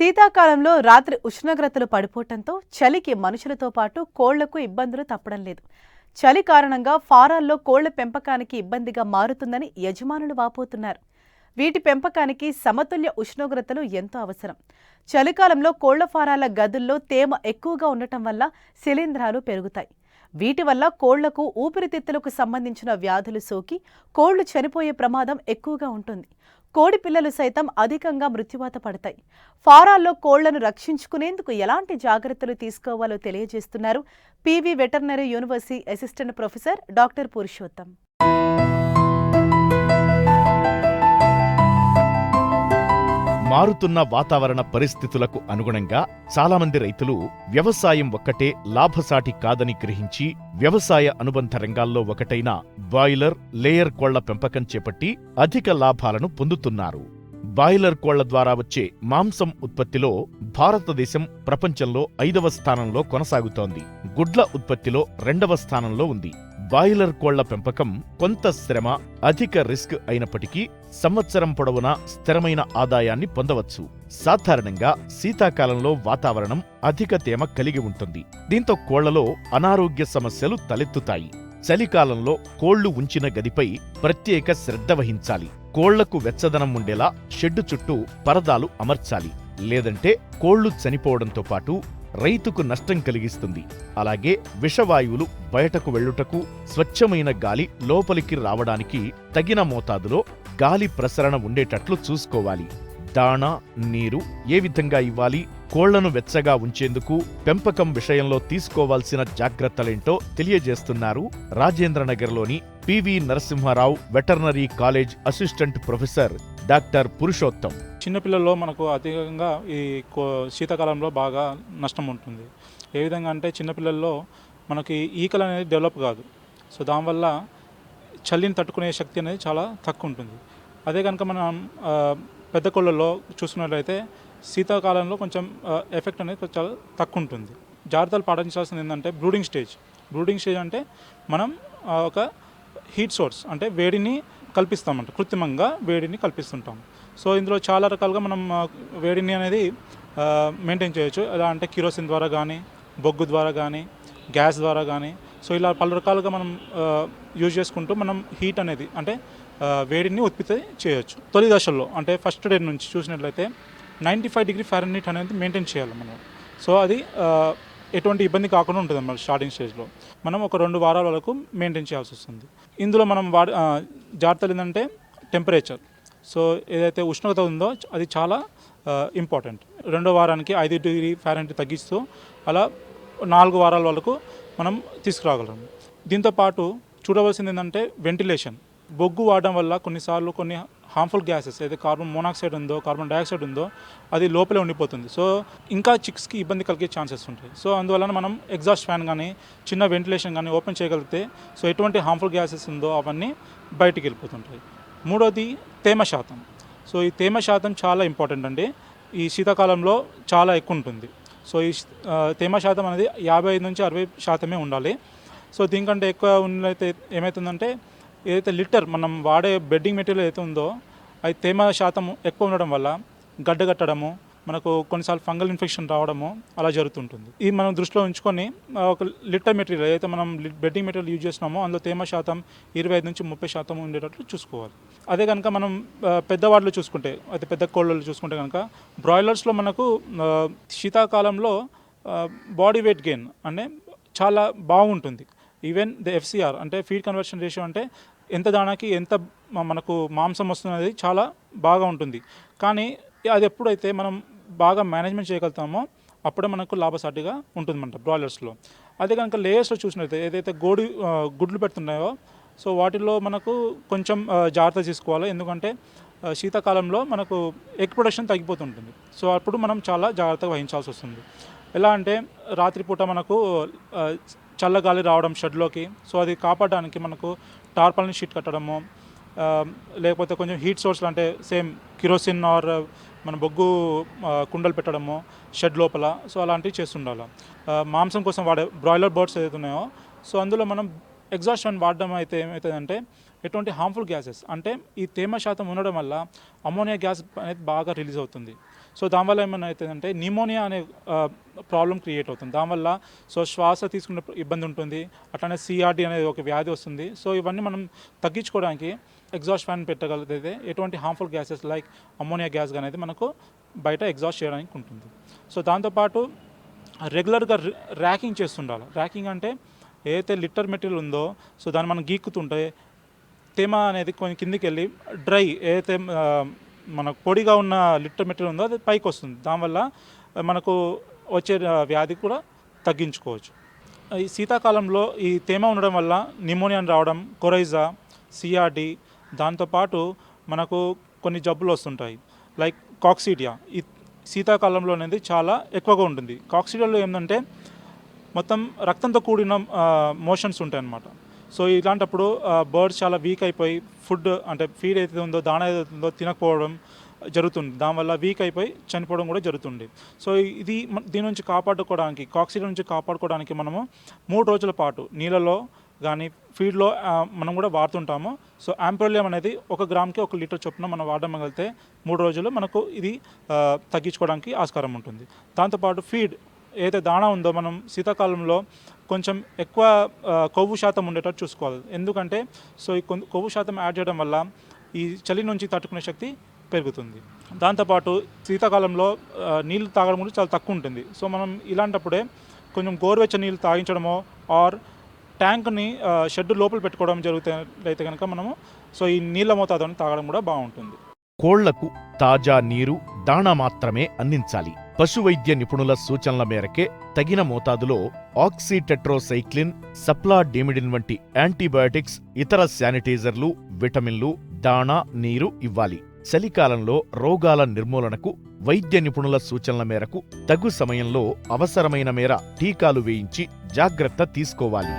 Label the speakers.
Speaker 1: శీతాకాలంలో రాత్రి ఉష్ణోగ్రతలు పడిపోవటంతో చలికి మనుషులతో పాటు కోళ్లకు ఇబ్బందులు తప్పడం లేదు. చలి కారణంగా ఫారాల్లో కోళ్ల పెంపకానికి ఇబ్బందిగా మారుతుందని యజమానులు వాపోతున్నారు. వీటి పెంపకానికి సమతుల్య ఉష్ణోగ్రతలు ఎంతో అవసరం. చలికాలంలో కోళ్ల ఫారాల గదుల్లో తేమ ఎక్కువగా ఉండటం వల్ల శిలీంధ్రాలు పెరుగుతాయి. వీటి వల్ల కోళ్లకు ఊపిరితిత్తులకు సంబంధించిన వ్యాధులు సోకి కోళ్లు చనిపోయే ప్రమాదం ఎక్కువగా ఉంటుంది. కోడి పిల్లలు సైతం అధికంగా మృత్యువాత పడతాయి. ఫారాల్లో కోళ్లను రక్షించుకునేందుకు ఎలాంటి జాగ్రత్తలు తీసుకోవాలో తెలియజేస్తున్నారు PV veterinary university assistant professor doctor Purushottam.
Speaker 2: మారుతున్న వాతావరణ పరిస్థితులకు అనుగుణంగా చాలామంది రైతులు వ్యవసాయం ఒక్కటే లాభసాటి కాదని గ్రహించి వ్యవసాయ అనుబంధ రంగాల్లో ఒకటైన బాయిలర్, లేయర్ కోళ్ల పెంపకం చేపట్టి అధిక లాభాలను పొందుతున్నారు. బాయిలర్ కోళ్ల ద్వారా వచ్చే మాంసం ఉత్పత్తిలో భారతదేశం ప్రపంచంలో 5వ స్థానంలో కొనసాగుతోంది. గుడ్ల ఉత్పత్తిలో 2వ స్థానంలో ఉంది. బాయిలర్ కోళ్ల పెంపకం కొంత శ్రమ, అధిక రిస్క్ అయినప్పటికీ సంవత్సరం పొడవునా స్థిరమైన ఆదాయాన్ని పొందవచ్చు. సాధారణంగా శీతాకాలంలో వాతావరణం అధిక తేమ కలిగి ఉంటుంది. దీంతో కోళ్లలో అనారోగ్య సమస్యలు తలెత్తుతాయి. చలికాలంలో కోళ్లు ఉంచిన గదిపై ప్రత్యేక శ్రద్ధ వహించాలి. కోళ్లకు వెచ్చదనం ఉండేలా షెడ్డు చుట్టూ పరదాలు అమర్చాలి. లేదంటే కోళ్లు చనిపోవడంతో పాటు రైతుకు నష్టం కలిగిస్తుంది. అలాగే విషవాయువులు బయటకు వెళ్ళుటకు, స్వచ్ఛమైన గాలి లోపలికి రావడానికి తగిన మోతాదులో గాలి ప్రసరణ ఉండేటట్లు చూసుకోవాలి. దాణా, నీరు ఏ విధంగా ఇవ్వాలి, కోళ్లను వెచ్చగా ఉంచేందుకు పెంపకం విషయంలో తీసుకోవాల్సిన జాగ్రత్తలేంటో తెలియజేస్తున్నారు రాజేంద్రనగర్లోని PV Narasimha Rao veterinary college assistant professor doctor Purushottam.
Speaker 3: చిన్నపిల్లల్లో మనకు అధికంగా ఈ శీతాకాలంలో బాగా నష్టం ఉంటుంది. ఏ విధంగా అంటే చిన్నపిల్లల్లో మనకి ఈకలు అనేది డెవలప్ కాదు. సో దానివల్ల చలిని తట్టుకునే శక్తి అనేది చాలా తక్కువ ఉంటుంది. అదే కనుక మనం పెద్ద కోళ్ళల్లో చూసుకున్నట్లయితే శీతాకాలంలో కొంచెం ఎఫెక్ట్ అనేది చాలా తక్కువ ఉంటుంది. జాగ్రత్తలు పాటించాల్సింది ఏంటంటే బ్రూడింగ్ స్టేజ్ అంటే మనం ఒక హీట్ సోర్స్ అంటే వేడిని కల్పిస్తామంట, కృత్రిమంగా వేడిని కల్పిస్తుంటాం. సో ఇందులో చాలా రకాలుగా మనం వేడిని అనేది మెయింటైన్ చేయొచ్చు. ఎలా అంటే కిరోసిన్ ద్వారా కానీ, బొగ్గు ద్వారా కానీ, గ్యాస్ ద్వారా కానీ, సో ఇలా పలు రకాలుగా మనం యూజ్ చేసుకుంటూ మనం హీట్ అనేది అంటే వేడిని ఉత్పత్తి చేయొచ్చు. తొలి దశల్లో అంటే ఫస్ట్ డే నుంచి చూసినట్లయితే 95 డిగ్రీ ఫారెన్హీట్ అనేది మెయింటైన్ చేయాలి మనం. సో అది ఎటువంటి ఇబ్బంది కాకుండా ఉంటుంది అన్నమాట. స్టార్టింగ్ స్టేజ్లో మనం ఒక 2 వారాల వరకు మెయింటైన్ చేయాల్సి వస్తుంది. ఇందులో మనం జాగ్రత్తలు ఏంటంటే టెంపరేచర్. సో ఏదైతే ఉష్ణోగ్రత ఉందో అది చాలా ఇంపార్టెంట్. 2వ వారానికి 5 డిగ్రీ ఫారెన్హీట్ తగ్గిస్తూ అలా 4 వారాల వరకు మనం తీసుకురాగలం. దీంతోపాటు చూడవలసింది ఏంటంటే వెంటిలేషన్. బొగ్గు వాడడం వల్ల కొన్నిసార్లు కొన్ని హార్మ్ఫుల్ గ్యాసెస్ ఏదైతే కార్బన్ మోనాక్సైడ్ ఉందో, కార్బన్ డైఆక్సైడ్ ఉందో అది లోపలే ఉండిపోతుంది. సో ఇంకా చిక్స్కి ఇబ్బంది కలిగే ఛాన్సెస్ ఉంటాయి. సో అందువలన మనం ఎగ్జాస్ట్ ఫ్యాన్ కానీ, చిన్న వెంటిలేషన్ కానీ ఓపెన్ చేయగలిగితే సో ఎటువంటి హార్మ్ఫుల్ గ్యాసెస్ ఉందో అవన్నీ బయటికి వెళ్ళిపోతుంటాయి. 3వది తేమ శాతం. సో ఈ తేమ శాతం చాలా ఇంపార్టెంట్ అండి. ఈ శీతాకాలంలో చాలా ఎక్కువ ఉంటుంది. సో ఈ తేమ శాతం అనేది 55 నుంచి 60% ఉండాలి. సో దీనికంటే ఎక్కువ ఉన్నట్లయితే ఏమవుతుందంటే ఏదైతే లిటర్ మనం వాడే బెడ్డింగ్ మెటీరియల్ ఏదైతే ఉందో అది తేమ శాతం ఎక్కువ ఉండడం వల్ల గడ్డగట్టడము, మనకు కొన్నిసార్లు ఫంగల్ ఇన్ఫెక్షన్ రావడము అలా జరుగుతుంటుంది. ఇది మనం దృష్టిలో ఉంచుకొని ఒక లిటర్ మెటీరియల్ ఏదైతే మనం బెడ్డింగ్ మెటీరియల్ యూజ్ చేస్తున్నామో అందులో తేమ శాతం 25 నుంచి 30% ఉండేటట్లు చూసుకోవాలి. అదే కనుక మనం పెద్దవాళ్ళు చూసుకుంటే, అయితే పెద్ద కోళ్ళలో చూసుకుంటే కనుక బ్రాయిలర్స్లో మనకు శీతాకాలంలో బాడీ వెయిట్ గెయిన్ అంటే చాలా బాగుంటుంది. ఈవెన్ ద FCR అంటే ఫీడ్ కన్వర్షన్ రేషియో అంటే ఎంత దానాకి ఎంత మనకు మాంసం వస్తున్నది చాలా బాగా ఉంటుంది. కానీ అది ఎప్పుడైతే మనం బాగా మేనేజ్మెంట్ చేయగలుగుతామో అప్పుడే మనకు లాభసాటిగా ఉంటుందన్నమాట బ్రాయిలర్స్లో. అదే కనుక లేయర్స్లో చూసినట్లయితే ఏదైతే గుడ్లు పెడుతున్నాయో సో వాటిల్లో మనకు కొంచెం జాగ్రత్త తీసుకోవాలి. ఎందుకంటే శీతాకాలంలో మనకు ఎగ్ ప్రొడక్షన్ తగ్గిపోతుంటుంది. సో అప్పుడు మనం చాలా జాగ్రత్తగా వహించాల్సి వస్తుంది. ఎలా అంటే రాత్రిపూట మనకు చల్లగాలి రావడం షెడ్లోకి, సో అది కాపాడడానికి మనకు టార్పాలిన్ షీట్ కట్టడము, లేకపోతే కొంచెం హీట్ సోర్స్లు అంటే సేమ్ కిరోసిన్ ఆర్ మన బొగ్గు కుండలు పెట్టడము షెడ్ లోపల, సో అలాంటివి చేస్తుండాలి. మాంసం కోసం వాడే బ్రాయిలర్ బర్డ్స్ ఏదైతే ఉన్నాయో సో అందులో మనం ఎగ్జాస్ట్ ఫ్యాన్ వాడడం అయితే ఏమవుతుందంటే ఎటువంటి హార్మ్ఫుల్ గ్యాసెస్ అంటే ఈ తేమ శాతం ఉండడం వల్ల అమోనియా గ్యాస్ అనేది బాగా రిలీజ్ అవుతుంది. సో దానివల్ల ఏమైనా అవుతుందంటే నిమోనియా అనే ప్రాబ్లం క్రియేట్ అవుతుంది. దానివల్ల సో శ్వాస తీసుకునే ఇబ్బంది ఉంటుంది, అట్లానే సిఆర్డి అనేది ఒక వ్యాధి వస్తుంది. సో ఇవన్నీ మనం తగ్గించుకోవడానికి ఎగ్జాస్ట్ ఫ్యాన్ పెట్టగలిగితే ఎటువంటి harmful gases like ammonia gas అనేది మనకు బయట ఎగ్జాస్ట్ చేయడానికి ఉంటుంది. సో దాంతోపాటు రెగ్యులర్గా ర్యాకింగ్ చేస్తుండాలి. ర్యాకింగ్ అంటే ఏదైతే లిటర్ మెటీరియల్ ఉందో సో దాన్ని మనం గీక్కుతుంటే తేమ అనేది కొంచెం కిందికి వెళ్ళి డ్రై ఏదైతే మనకు పొడిగా ఉన్న లిటర్ మెటీరియల్ ఉందో అది పైకి వస్తుంది. దానివల్ల మనకు వచ్చే వ్యాధి కూడా తగ్గించుకోవచ్చు. ఈ శీతాకాలంలో ఈ తేమ ఉండడం వల్ల నిమోనియా రావడం, కొరైజా, సిఆర్డి, దాంతోపాటు మనకు కొన్ని జబ్బులు వస్తుంటాయి లైక్ కాక్సిడియా. ఈ శీతాకాలంలో అనేది చాలా ఎక్కువగా ఉంటుంది. కాక్సిడియాలో ఏంటంటే మొత్తం రక్తంతో కూడిన మోషన్స్ ఉంటాయి అన్నమాట. సో ఇలాంటప్పుడు బర్డ్స్ చాలా వీక్ అయిపోయి ఫుడ్ అంటే ఫీడ్ ఏదైతే ఉందో దాణ ఏదైతే ఉందో తినకపోవడం జరుగుతుంది. దానివల్ల వీక్ అయిపోయి చనిపోవడం కూడా జరుగుతుంది. సో దీని నుంచి కాపాడుకోవడానికి, కాక్సిడియా నుంచి కాపాడుకోవడానికి మనము 3 రోజుల పాటు నీళ్ళలో కానీ ఫీడ్లో మనం కూడా వాడుతుంటాము. సో యాంప్రోలియం అనేది 1 గ్రామ్కి 1 లీటర్ చొప్పున మనం వాడగలిగితే 3 రోజులు మనకు ఇది తగ్గించుకోవడానికి ఆస్కారం ఉంటుంది. దాంతోపాటు ఫీడ్ ఏదైతే దాణా ఉందో మనం శీతాకాలంలో కొంచెం ఎక్కువ కొవ్వు శాతం ఉండేటట్టు చూసుకోవాలి. ఎందుకంటే సో ఈ కొవ్వు శాతం యాడ్ చేయడం వల్ల ఈ చలి నుంచి తట్టుకునే శక్తి పెరుగుతుంది. దాంతోపాటు శీతాకాలంలో నీళ్ళు తాగడం కూడా చాలా తక్కువ ఉంటుంది. సో మనం ఇలాంటప్పుడే కొంచెం గోరువెచ్చని నీళ్ళు తాగించడమో ఆర్ ట్యాంక్ని షెడ్ లోపల పెట్టుకోవడం జరుగుతాయితే కనుక మనము సో ఈ నీళ్ళ మోతాదుని తాగడం కూడా బాగుంటుంది.
Speaker 2: కోళ్లకు తాజా నీరు, దాణా మాత్రమే అందించాలి. పశువైద్య నిపుణుల సూచనల మేరకే తగిన మోతాదులో ఆక్సిటెట్రోసైక్లిన్, సప్లాడిమిడిన్ వంటి యాంటీబయాటిక్స్, ఇతర శానిటైజర్లు, విటమిన్లు, దాణా, నీరు ఇవ్వాలి. చలికాలంలో రోగాల నిర్మూలనకు వైద్య నిపుణుల సూచనల మేరకు తగు సమయంలో అవసరమైన మేర టీకాలు వేయించి జాగ్రత్త తీసుకోవాలి.